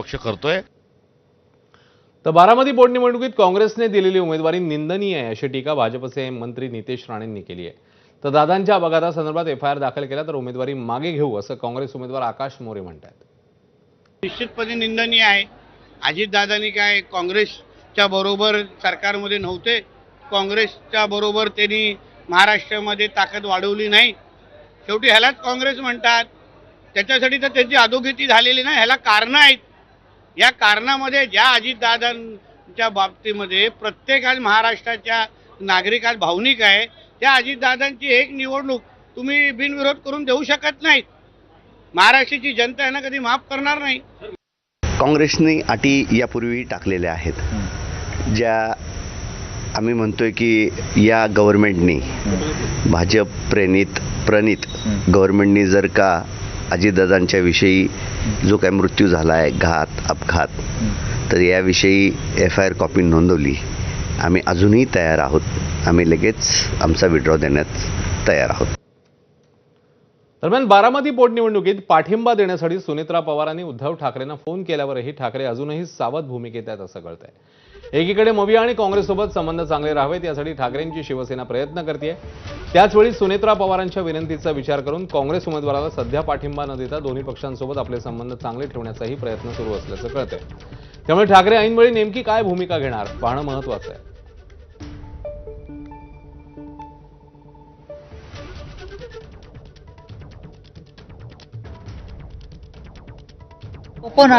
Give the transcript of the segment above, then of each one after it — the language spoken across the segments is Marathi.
पक्ष करतोय। तर बारामती पोटनिवडणुकीत काँग्रेसने दिलेली उमेदवारी निंदनीय आहे अशी टीका भाजपचे मंत्री नितेश राणेंनी केली आहे। तर दादांच्या अपघातासंदर्भात एफआयआर दाखल केला तर उमेदवारी मागे घेऊ असं काँग्रेस उमेदवार आकाश मोरे म्हणतात। निश्चितपणे निंदनीय आहे। अजितदादांनी काय काँग्रेसच्या बरोबर सरकारमध्ये नव्हते, काँग्रेसच्या बरोबर त्यांनी महाराष्ट्रामध्ये ताकद वाढवली नाही। शेवटी ह्यालाच काँग्रेस म्हणतात। त्याच्यासाठी तर त्यांची अधोगती झालेली नाही, ह्याला कारणं आहेत। या कारणामध्ये ज्या अजितदादांच्या बाबतीमध्ये प्रत्येक आज महाराष्ट्राच्या नागरिकात भावनिक आहे, त्या अजितदादांची एक निवडणूक तुम्ही बिनविरोध करून देऊ शकत नाहीत। महाराष्ट्राची जनता यांना कधी माफ करणार नाही। काँग्रेसने अटी यापूर्वी टाकलेल्या आहेत, ज्या आम्ही म्हणतोय की या गव्हर्नमेंटनी भाजप प्रणित गव्हर्नमेंटनी जर का अजितदादांच्या विषयी जो काही मृत्यू झाला आहे, अपघात, तर याविषयी एफआयआर कॉपी नोंदवली। आम्ही अजूनही तयार आहोत, आम्ही लगेच आमचा विड्रॉ देण्यास तयार आहोत। दरम्यान बारामती पोटनिवडणुकीत पाठिंबा देण्यासाठी सुनेत्रा पवारांनी उद्धव ठाकरेंना फोन केल्यावरही ठाकरे अजूनही सावध भूमिकेत आहेत असं कळतंय। एकीकडे मविया आणि काँग्रेससोबत संबंध चांगले राहावेत यासाठी ठाकरेंची शिवसेना प्रयत्न करते। त्याचवेळी सुनेत्रा पवारांच्या विनंतीचा विचार करून काँग्रेस उमेदवाराला सध्या पाठिंबा न देता दोन्ही पक्षांसोबत आपले संबंध चांगले ठेवण्याचाही प्रयत्न सुरू असल्याचं कळतंय। त्यामुळे ठाकरे ऐनवेळी नेमकी काय भूमिका घेणार पाहणं महत्त्वाचं आहे।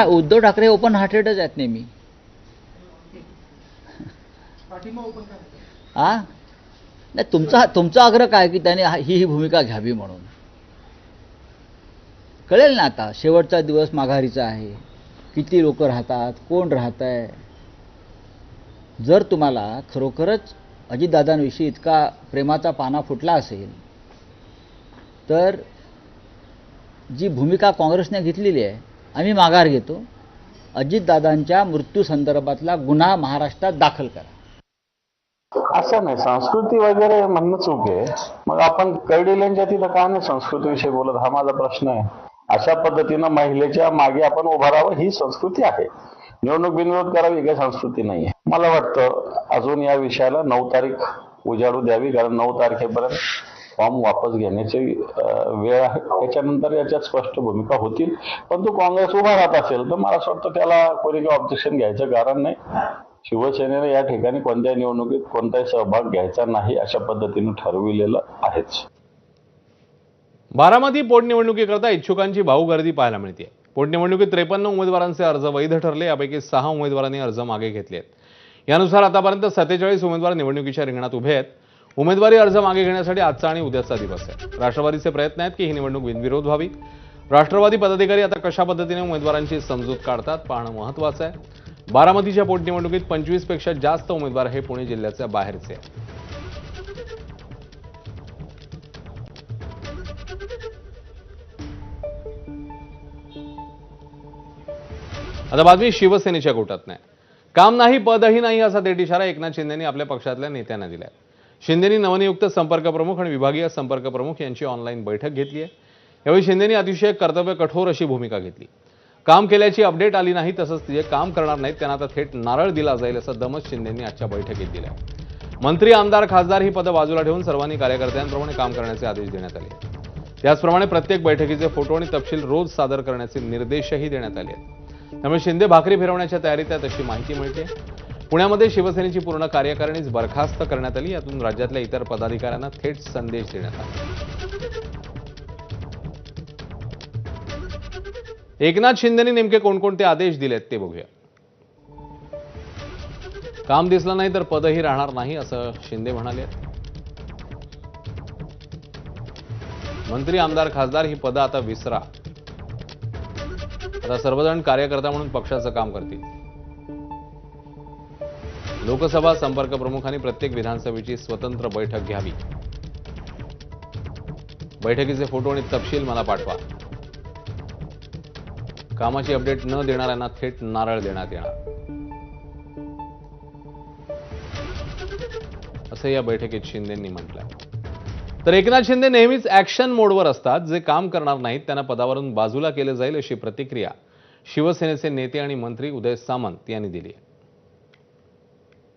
उद्धव ठाकरे ओपन हार्टेडच आहेत नेहमी। नाही, तुमचा आग्रह काय की त्याने ही भूमिका घ्यावी म्हणून? कळेल ना आता, शेवटचा दिवस माघारीचा आहे, किती लोक राहतात, कोण राहत आहे। जर तुम्हाला खरोखरच अजितदादांविषयी इतका प्रेमाचा पाना फुटला असेल तर जी भूमिका काँग्रेसने घेतलेली आहे, आम्ही माघार घेतो, अजितदादांच्या मृत्यू संदर्भातला गुन्हा महाराष्ट्रात दाखल करा। असं नाही, संस्कृती वगैरे म्हणणं चूक आहे। मग आपण कैडिल्यांच्या तिथं का नाही संस्कृतीविषयी बोलत, हा माझा प्रश्न आहे। अशा पद्धतीनं महिलेच्या मागे आपण उभं राहावं ही संस्कृती आहे। निवडणूक बिनविरोध करावी काही संस्कृती नाही आहे। मला वाटतं अजून या विषयाला 9 तारीख उजाडू द्यावी, कारण 9 तारखेपर्यंत फॉर्म वापस घेण्याची वेळ आहे। त्याच्यानंतर याच्यात स्पष्ट भूमिका होतील। परंतु काँग्रेस उभा राहत असेल तर मला असं वाटतं त्याला कोणी काही ऑब्जेक्शन घ्यायचं कारण नाही। शिवसेनेने या ठिकाणी कोणत्याही निवडणुकीत कोणताही सहभाग घ्यायचा नाही अशा पद्धतीने ठरविलेलं आहेच। बारामती पोटनिवडणुकीकरता इच्छुकांची भाऊ गर्दी पाहायला मिळते। पोटनिवडणुकीत 53 उमेदवारांचे अर्ज वैध ठरले, यापैकी 6 उमेदवारांनी अर्ज मागे घेतले आहेत। यानुसार आतापर्यंत 47 उमेदवार निवडणुकीच्या रिंगणात उभे आहेत। उमेदवारी अर्ज मागे घेण्यासाठी आजचा आणि उद्याचा दिवस आहे। राष्ट्रवादीचे प्रयत्न आहेत की ही निवडणूक बिनविरोध व्हावी। राष्ट्रवादी पदाधिकारी आता कशा पद्धतीने उमेदवारांची समजूत काढतात पाहणं महत्त्वाचं आहे। बारामतीच्या पोटनिवडणुकीत 25 पेक्षा जास्त उमेदवार हे पुणे जिल्ह्याच्या बाहेरचे आहेत। आता बातमी शिवसेनेच्या गोटात नाही। काम नाही पदही नाही असा थेट इशारा एकनाथ शिंदेंनी आपल्या पक्षातल्या नेत्यांना दिलाय। शिंदेंनी नवनियुक्त संपर्क प्रमुख आणि विभागीय संपर्क प्रमुख यांची ऑनलाईन बैठक घेतली आहे। यावेळी शिंदेंनी अतिशय कर्तव्य कठोर अशी भूमिका घेतली। काम केल्याची अपडेट आली नाही, तसंच जे काम करणार नाहीत त्यांना आता थेट नारळ दिला जाईल असं दमच शिंदेंनी आजच्या बैठकीत दिलं। मंत्री, आमदार, खासदार ही पदं बाजूला ठेवून सर्वांनी कार्यकर्त्यांप्रमाणे काम करण्याचे आदेश देण्यात आले। त्याचप्रमाणे प्रत्येक बैठकीचे फोटो आणि तपशील रोज सादर करण्याचे निर्देशही देण्यात आले आहेत। त्यामुळे शिंदे भाकरी फिरवण्याच्या तयारीत आहेत अशी माहिती मिळते। पुण्यामध्ये शिवसेनेची पूर्ण कार्यकारिणीच बरखास्त करण्यात आली। यातून राज्यातल्या इतर पदाधिकाऱ्यांना थेट संदेश देण्यात आला। एकनाथ शिंदेंनी नेमके कोणकोणते आदेश दिलेत ते बघूया। काम दिसलं नाही तर पदही राहणार नाही असं शिंदे म्हणाले। मंत्री, आमदार, खासदार ही पदं आता विसरा। आता सर्वजण कार्यकर्ता म्हणून पक्षाचं काम करतील। लोकसभा संपर्क प्रमुखांनी प्रत्येक विधानसभेची स्वतंत्र बैठक घ्यावी। बैठकीचे फोटो आणि तपशील मला पाठवा। कामाची अपडेट न देणाऱ्यांना थेट नारळ देण्यात येणार असं या बैठकीत शिंदेंनी म्हटलंय। तर एकनाथ शिंदे नेहमीच ऍक्शन मोडवर असतात। जे काम करणार नाहीत त्यांना पदावरून बाजूला केले जाईल अशी प्रतिक्रिया शिवसेनेचे नेते आणि मंत्री उदय सामंत यांनी दिली आहे.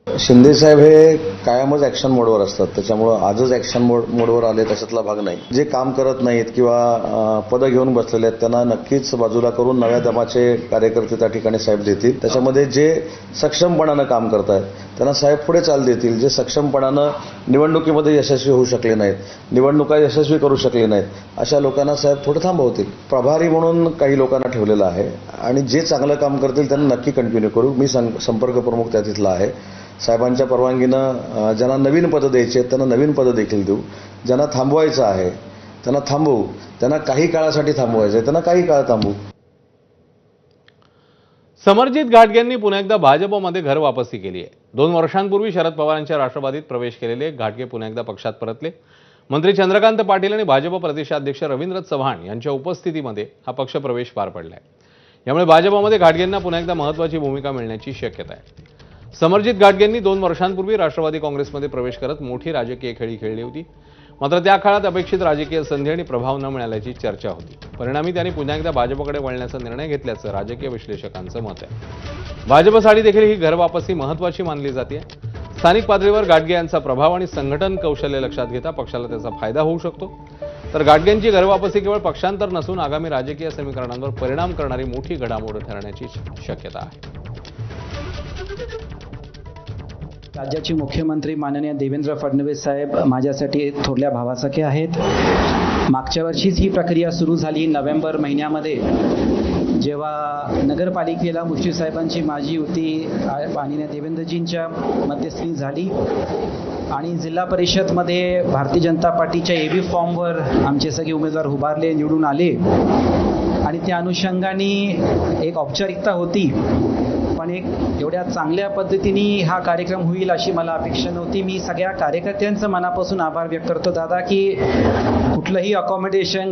शिंदे साहेब हे कायमच ॲक्शन मोडवर असतात, त्याच्यामुळं आजच ॲक्शन मोडवर आले त्याच्यातला भाग नाही. जे काम करत नाहीत किंवा पदं घेऊन बसलेले आहेत त्यांना नक्कीच बाजूला करून नव्या दमाचे कार्यकर्ते त्या ठिकाणी साहेब देतील. त्याच्यामध्ये जे सक्षमपणानं काम करतायत त्यांना साहेब पुढे चाल देतील. जे सक्षमपणानं निवडणुकीमध्ये यशस्वी होऊ शकले नाहीत, निवडणुका यशस्वी करू शकले नाहीत, अशा लोकांना साहेब थोडं थांबवतील. प्रभारी म्हणून काही लोकांना ठेवलेलं आहे आणि जे चांगलं काम करतील त्यांना नक्की कंटिन्यू करू. मी संपर्क प्रमुख त्या तिथला आहे. साहेबांच्या परवानगीनं ज्यांना नवीन पदं द्यायची आहेत त्यांना नवीन पदं देखील देऊ. ज्यांना थांबवायचं आहे त्यांना थांबवू. त्यांना काही काळासाठी थांबवायचं आहे त्यांना काही काळ थांबवू. समरजित घाटगेंनी पुन्हा एकदा भाजपमध्ये घर वापसी केली आहे. 2 वर्षांपूर्वी शरद पवारांच्या राष्ट्रवादीत प्रवेश केलेले घाटगे पुन्हा एकदा पक्षात परतले. मंत्री चंद्रकांत पाटील आणि भाजप प्रदेशाध्यक्ष रवींद्र चव्हाण यांच्या उपस्थितीमध्ये हा पक्ष प्रवेश पार पडलाय. यामुळे भाजपमध्ये घाटगेंना पुन्हा एकदा महत्त्वाची भूमिका मिळण्याची शक्यता आहे. समरजित घाटगेंनी 2 वर्षांपूर्वी राष्ट्रवादी काँग्रेसमध्ये प्रवेश करत मोठी राजकीय खेळी खेळली होती. मात्र त्या काळात अपेक्षित राजकीय संधी आणि प्रभाव न मिळाल्याची चर्चा होती. परिणामी त्यांनी पुन्हा एकदा भाजपकडे वळण्याचा निर्णय घेतल्याचं राजकीय विश्लेषकांचं मत आहे. भाजपसाठी देखील ही घर वापसी महत्त्वाची मानली जाते. स्थानिक पातळीवर घाटगे यांचा प्रभाव आणि संघटन कौशल्य लक्षात घेता पक्षाला त्याचा फायदा होऊ शकतो. तर घाटगेंची घर वापसी केवळ पक्षांतर नसून आगामी राजकीय समीकरणांवर परिणाम करणारी मोठी घडामोड ठरण्याची शक्यता आहे. राज्याचे मुख्यमंत्री माननीय देवेंद्र फडणवीस साहेब माझ्यासाठी थोरल्या भावासारखे आहेत. मागच्या वर्षीच ही प्रक्रिया सुरू झाली. नोव्हेंबर महिन्यामध्ये जेव्हा नगरपालिकेला मुश्रीफ साहेबांची माझी युती माननीय देवेंद्रजींच्या मध्यस्थी झाली आणि जिल्हा परिषदमध्ये भारतीय जनता पार्टीच्या एबी फॉर्मवर आमचे सगळे उमेदवार उभारले, निवडून आले आणि त्या अनुषंगाने एक औपचारिकता होती. पण एक एवढ्या चांगल्या पद्धतीने हा कार्यक्रम होईल अशी मला अपेक्षा नव्हती. मी सगळ्या कार्यकर्त्यांचं मनापासून आभार व्यक्त करतो दादा की कुठलंही अकॉमोडेशन